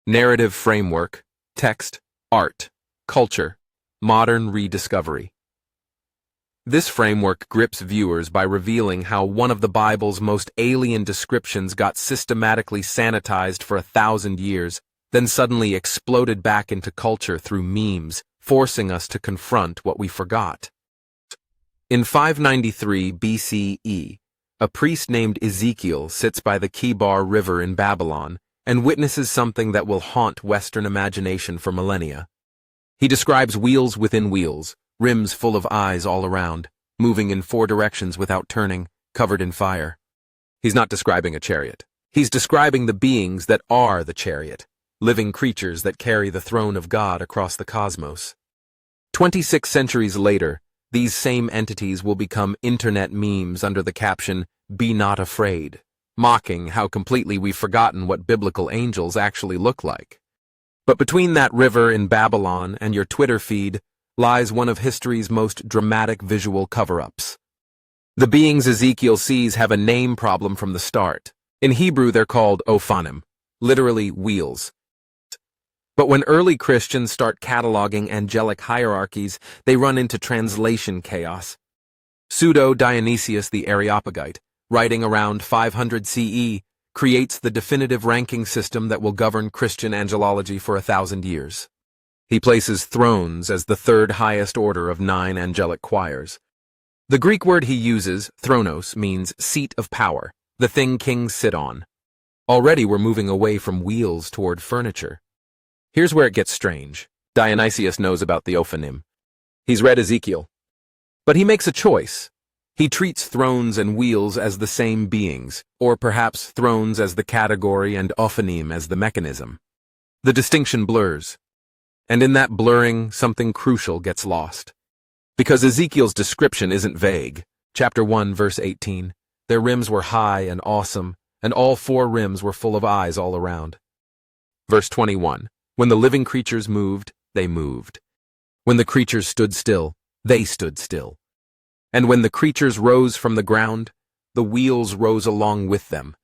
Narrative framework, text, art, culture, modern rediscovery. This framework grips viewers by revealing how one of the Bible's most alien descriptions got systematically sanitized for 1,000 years, then suddenly exploded back into culture through memes, forcing us to confront what we forgot. In 593 BCE, a priest named Ezekiel sits by the Kibar River in Babylon and witnesses something that will haunt Western imagination for millennia. He describes wheels within wheels, rims full of eyes all around, moving in 4 directions without turning, covered in fire. He's not describing a chariot. He's describing the beings that are the chariot, living creatures that carry the throne of God across the cosmos. 26 centuries later, these same entities will become internet memes under the caption, "Be not afraid," mocking how completely we've forgotten what biblical angels actually look like. But between that river in Babylon and your Twitter feed lies one of history's most dramatic visual cover-ups. The beings Ezekiel sees have a name problem from the start. In Hebrew, they're called ophanim, literally wheels. But when early Christians start cataloging angelic hierarchies, they run into translation chaos. Pseudo-Dionysius the Areopagite, writing around 500 CE, creates the definitive ranking system that will govern Christian angelology for 1,000 years. He places thrones as the 3rd highest order of 9 angelic choirs. The Greek word he uses, thronos, means seat of power, the thing kings sit on. Already we're moving away from wheels toward furniture. Here's where it gets strange. Dionysius knows about the ophanim. He's read Ezekiel. But he makes a choice. He treats thrones and wheels as the same beings, or perhaps thrones as the category and ophanim as the mechanism. The distinction blurs. And in that blurring, something crucial gets lost. Because Ezekiel's description isn't vague. Chapter 1, verse 18. Their rims were high and awesome, and all 4 rims were full of eyes all around. Verse 21. When the living creatures moved, they moved. When the creatures stood still, they stood still. And when the creatures rose from the ground, the wheels rose along with them,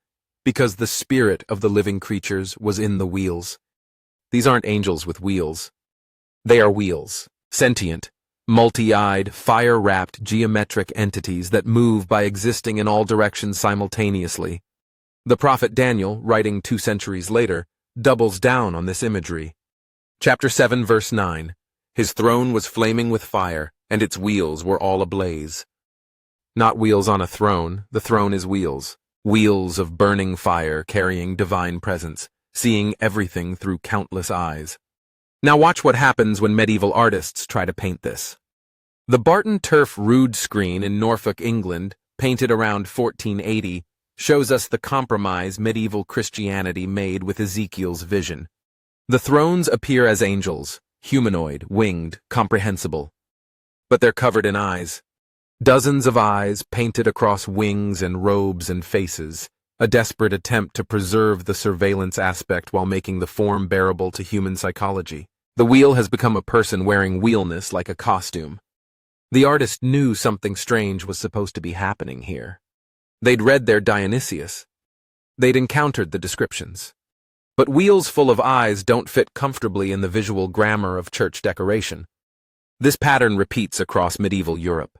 because the spirit of the living creatures was in the wheels. These aren't angels with wheels. They are wheels, sentient, multi-eyed, fire-wrapped geometric entities that move by existing in all directions simultaneously. The prophet Daniel, writing 2 centuries later, doubles down on this imagery. Chapter 7, verse 9. His throne was flaming with fire, and its wheels were all ablaze. Not wheels on a throne, the throne is wheels. Wheels of burning fire carrying divine presence, seeing everything through countless eyes. Now watch what happens when medieval artists try to paint this. The Barton Turf Rood screen in Norfolk, England, painted around 1480, shows us the compromise medieval Christianity made with Ezekiel's vision. The thrones appear as angels, humanoid, winged, comprehensible. But they're covered in eyes. Dozens of eyes painted across wings and robes and faces, a desperate attempt to preserve the surveillance aspect while making the form bearable to human psychology. The wheel has become a person wearing wheelness like a costume. The artist knew something strange was supposed to be happening here. They'd read their Dionysius. They'd encountered the descriptions. But wheels full of eyes don't fit comfortably in the visual grammar of church decoration. This pattern repeats across medieval Europe.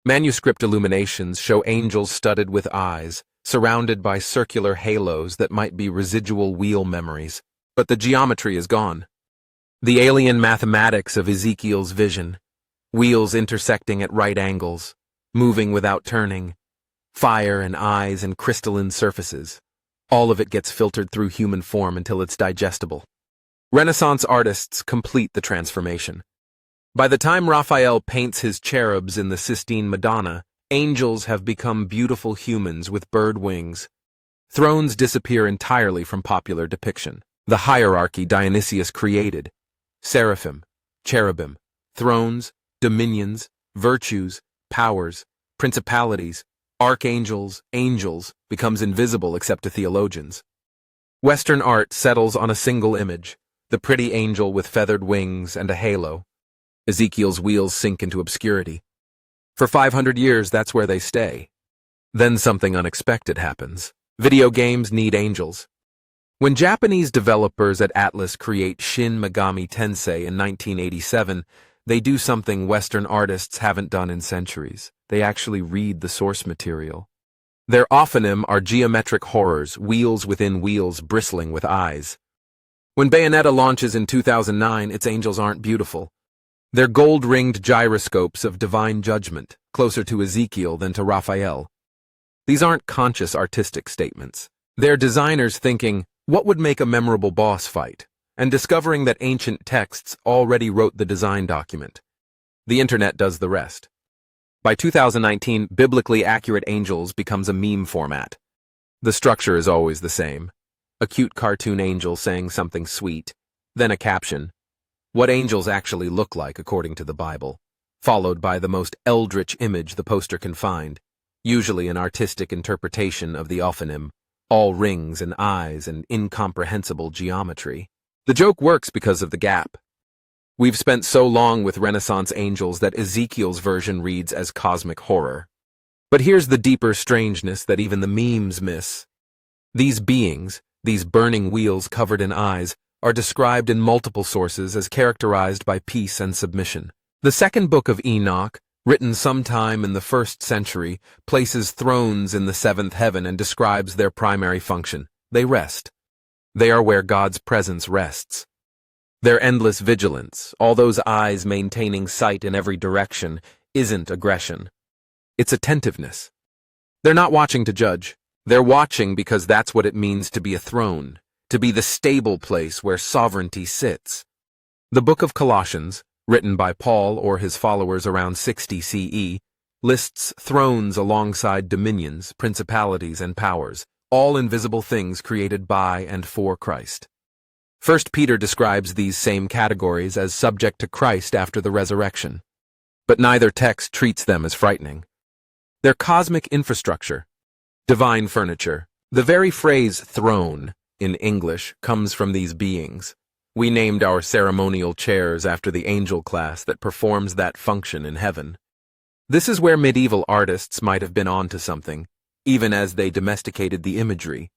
Manuscript illuminations show angels studded with eyes, surrounded by circular halos that might be residual wheel memories, but the geometry is gone. The alien mathematics of Ezekiel's vision, wheels intersecting at right angles, moving without turning, fire and eyes and crystalline surfaces. All of it gets filtered through human form until it's digestible. Renaissance artists complete the transformation. By the time Raphael paints his cherubs in the Sistine Madonna, angels have become beautiful humans with bird wings. Thrones disappear entirely from popular depiction. The hierarchy Dionysius created, seraphim, cherubim, thrones, dominions, virtues, powers, principalities, archangels, angels, becomes invisible except to theologians. Western art settles on a single image, the pretty angel with feathered wings and a halo. Ezekiel's wheels sink into obscurity. For 500 years, that's where they stay. Then something unexpected happens. Video games need angels. When Japanese developers at Atlas create Shin Megami Tensei in 1987, they do something Western artists haven't done in centuries. They actually read the source material. Their ophonym are geometric horrors, wheels within wheels bristling with eyes. When Bayonetta launches in 2009, its angels aren't beautiful. They're gold-ringed gyroscopes of divine judgment, closer to Ezekiel than to Raphael. These aren't conscious artistic statements. They're designers thinking, what would make a memorable boss fight? And discovering that ancient texts already wrote the design document. The internet does the rest. By 2019, biblically accurate angels becomes a meme format. The structure is always the same. A cute cartoon angel saying something sweet, then a caption, what angels actually look like according to the Bible, followed by the most eldritch image the poster can find, usually an artistic interpretation of the ophonym, all rings and eyes and incomprehensible geometry. The joke works because of the gap. We've spent so long with Renaissance angels that Ezekiel's version reads as cosmic horror. But here's the deeper strangeness that even the memes miss. These beings, these burning wheels covered in eyes, are described in multiple sources as characterized by peace and submission. The second book of Enoch, written sometime in the 1st century, places thrones in the 7th heaven and describes their primary function. They rest. They are where God's presence rests. Their endless vigilance, all those eyes maintaining sight in every direction, isn't aggression. It's attentiveness. They're not watching to judge. They're watching because that's what it means to be a throne, to be the stable place where sovereignty sits. The Book of Colossians, written by Paul or his followers around 60 CE, lists thrones alongside dominions, principalities, and powers, all invisible things created by and for Christ. 1 Peter describes these same categories as subject to Christ after the resurrection. But neither text treats them as frightening. They're cosmic infrastructure, divine furniture. The very phrase throne in English comes from these beings. We named our ceremonial chairs after the angel class that performs that function in heaven. This is where medieval artists might have been onto something, even as they domesticated the imagery.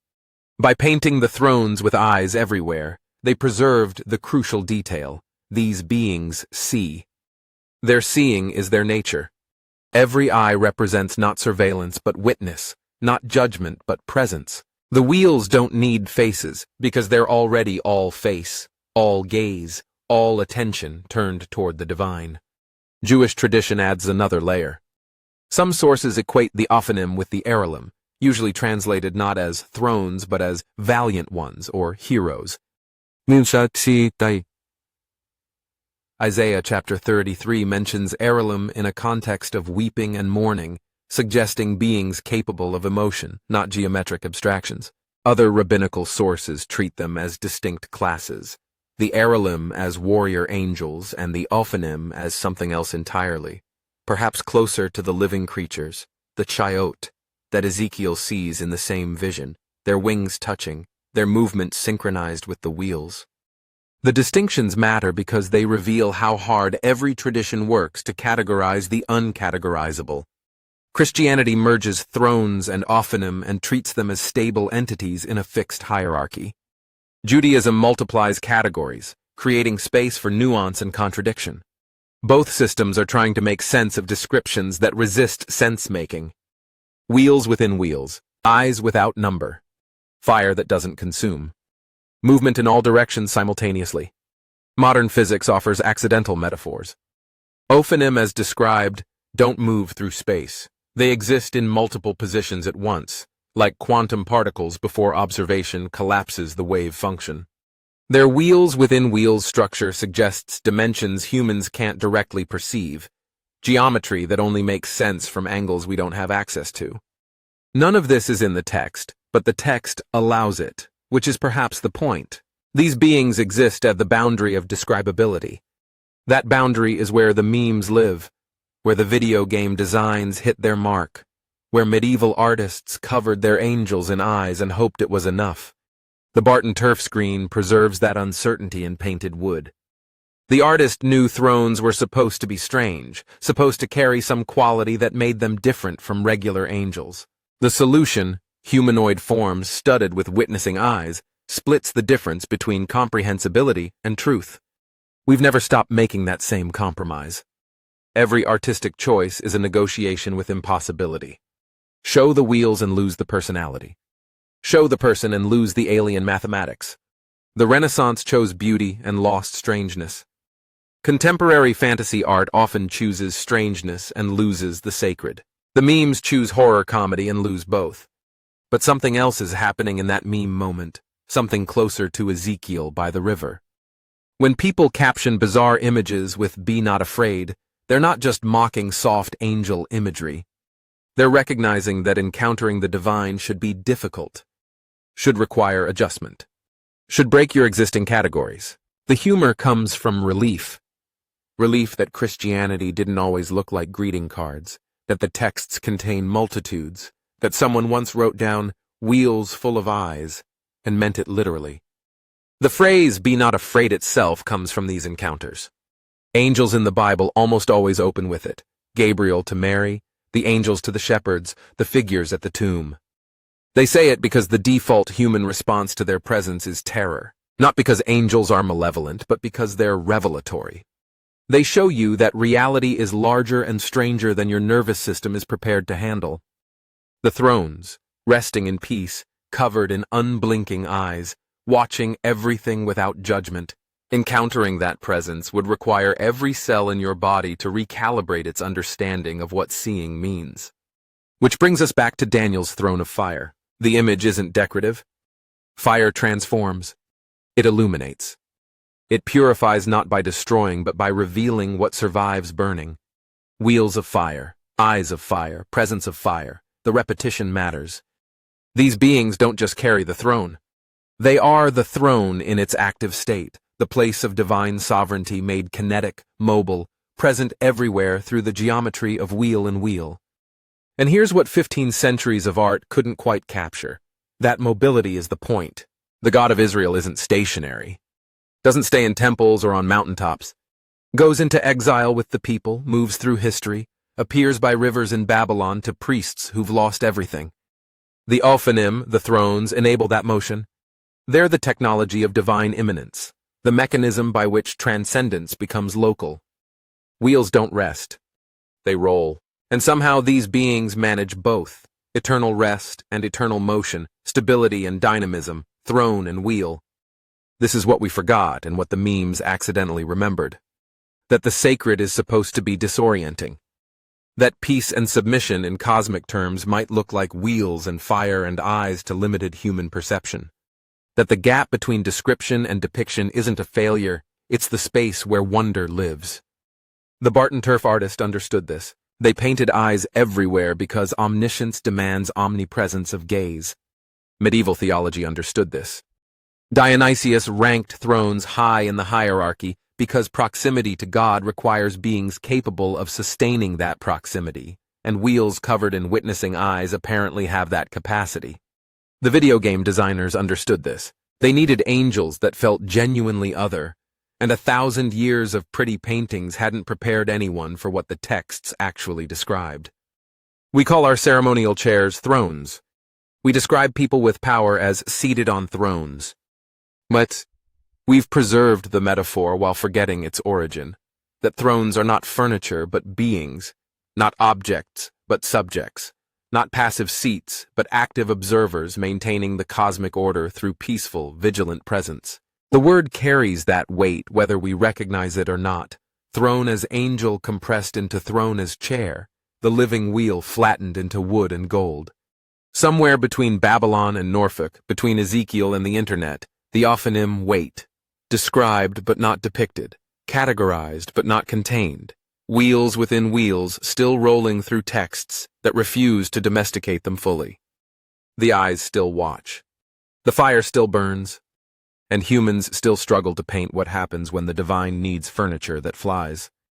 By painting the thrones with eyes everywhere, they preserved the crucial detail. These beings see. Their seeing is their nature. Every eye represents not surveillance but witness, not judgment but presence. The wheels don't need faces because they're already all face, all gaze, all attention turned toward the divine. Jewish tradition adds another layer. Some sources equate the ophonym with the Erelim, usually translated not as thrones but as valiant ones or heroes. Isaiah chapter 33 mentions Erelim in a context of weeping and mourning, suggesting beings capable of emotion, not geometric abstractions. Other rabbinical sources treat them as distinct classes, the Erelim as warrior angels and the Ophanim as something else entirely, perhaps closer to the living creatures, the Chayot, that Ezekiel sees in the same vision, their wings touching, their movement synchronized with the wheels. The distinctions matter because they reveal how hard every tradition works to categorize the uncategorizable. Christianity merges thrones and ophanim and treats them as stable entities in a fixed hierarchy. Judaism multiplies categories, creating space for nuance and contradiction. Both systems are trying to make sense of descriptions that resist sense-making. Wheels within wheels, eyes without number, fire that doesn't consume, movement in all directions simultaneously. Modern physics offers accidental metaphors. Ophanim, as described, don't move through space. They exist in multiple positions at once, like quantum particles before observation collapses the wave function. Their wheels within wheels structure suggests dimensions humans can't directly perceive, geometry that only makes sense from angles we don't have access to. None of this is in the text, but the text allows it, which is perhaps the point. These beings exist at the boundary of describability. That boundary is where the memes live, where the video game designs hit their mark, where medieval artists covered their angels in eyes and hoped it was enough. The Barton turf screen preserves that uncertainty in painted wood. The artist knew thrones were supposed to be strange, supposed to carry some quality that made them different from regular angels. The solution, humanoid forms studded with witnessing eyes, splits the difference between comprehensibility and truth. We've never stopped making that same compromise. Every artistic choice is a negotiation with impossibility. Show the wheels and lose the personality. Show the person and lose the alien mathematics. The Renaissance chose beauty and lost strangeness. Contemporary fantasy art often chooses strangeness and loses the sacred. The memes choose horror comedy and lose both. But something else is happening in that meme moment, something closer to Ezekiel by the river. When people caption bizarre images with "Be not afraid," they're not just mocking soft angel imagery. They're recognizing that encountering the divine should be difficult, should require adjustment, should break your existing categories. The humor comes from relief. Relief that Christianity didn't always look like greeting cards, that the texts contain multitudes, that someone once wrote down "wheels full of eyes" and meant it literally. The phrase "be not afraid" itself comes from these encounters. Angels in the Bible almost always open with it. Gabriel to Mary, the angels to the shepherds, the figures at the tomb. They say it because the default human response to their presence is terror, not because angels are malevolent, but because they're revelatory. They show you that reality is larger and stranger than your nervous system is prepared to handle. The thrones, resting in peace, covered in unblinking eyes, watching everything without judgment. Encountering that presence would require every cell in your body to recalibrate its understanding of what seeing means. Which brings us back to Daniel's throne of fire. The image isn't decorative. Fire transforms. It illuminates. It purifies not by destroying, but by revealing what survives burning. Wheels of fire, eyes of fire, presence of fire. The repetition matters. These beings don't just carry the throne. They are the throne in its active state, the place of divine sovereignty made kinetic, mobile, present everywhere through the geometry of wheel and wheel. And here's what 15 centuries of art couldn't quite capture. That mobility is the point. The God of Israel isn't stationary. Doesn't stay in temples or on mountaintops. Goes into exile with the people, moves through history, appears by rivers in Babylon to priests who've lost everything. The Ophanim, the thrones, enable that motion. They're the technology of divine immanence, the mechanism by which transcendence becomes local. Wheels don't rest. They roll. And somehow these beings manage both, eternal rest and eternal motion, stability and dynamism, throne and wheel. This is what we forgot and what the memes accidentally remembered. That the sacred is supposed to be disorienting. That peace and submission in cosmic terms might look like wheels and fire and eyes to limited human perception. That the gap between description and depiction isn't a failure, it's the space where wonder lives. The Barton Turf artist understood this. They painted eyes everywhere because omniscience demands omnipresence of gaze. Medieval theology understood this. Dionysius ranked thrones high in the hierarchy because proximity to God requires beings capable of sustaining that proximity, and wheels covered in witnessing eyes apparently have that capacity. The video game designers understood this. They needed angels that felt genuinely other, and 1,000 years of pretty paintings hadn't prepared anyone for what the texts actually described. We call our ceremonial chairs thrones. We describe people with power as seated on thrones. But we've preserved the metaphor while forgetting its origin, that thrones are not furniture but beings, not objects but subjects, not passive seats but active observers maintaining the cosmic order through peaceful, vigilant presence. The word carries that weight whether we recognize it or not. Throne as angel compressed into throne as chair, the living wheel flattened into wood and gold. Somewhere between Babylon and Norfolk, between Ezekiel and the internet, the Ophanim wait, described but not depicted, categorized but not contained, wheels within wheels still rolling through texts that refuse to domesticate them fully. The eyes still watch. The fire still burns. And humans still struggle to paint what happens when the divine needs furniture that flies.